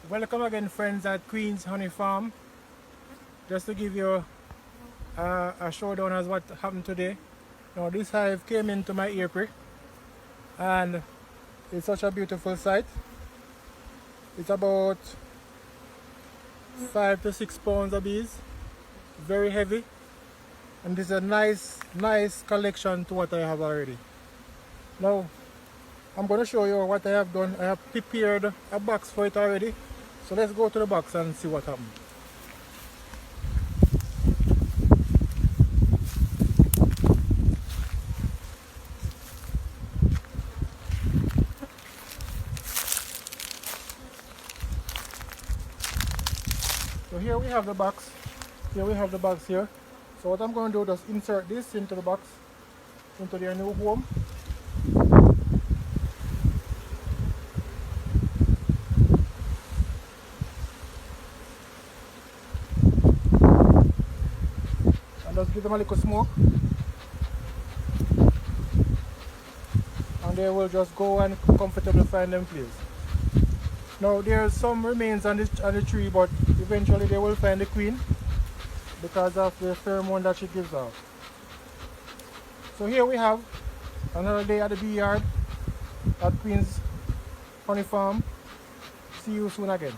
Welcome again, friends, at Queen's Honey Farm. Just to give you a showdown as what happened today. Now this hive came into my apiary and it's such a beautiful sight. It's about 5 to 6 pounds of bees, very heavy, and this is a nice collection to what I have already. Now I'm going to show you what I have done. I have prepared a box for it already, so let's go to the box and see what happened. So here we have the box. Here. So what I'm going to do is just insert this into the box, into their new home. And just give them a little smoke. And they will just go and comfortably find them place. Now there's some remains on the tree, but eventually they will find the queen because of the pheromone that she gives off. So here we have another day at the bee yard at Queen's Honey Farm. See you soon again.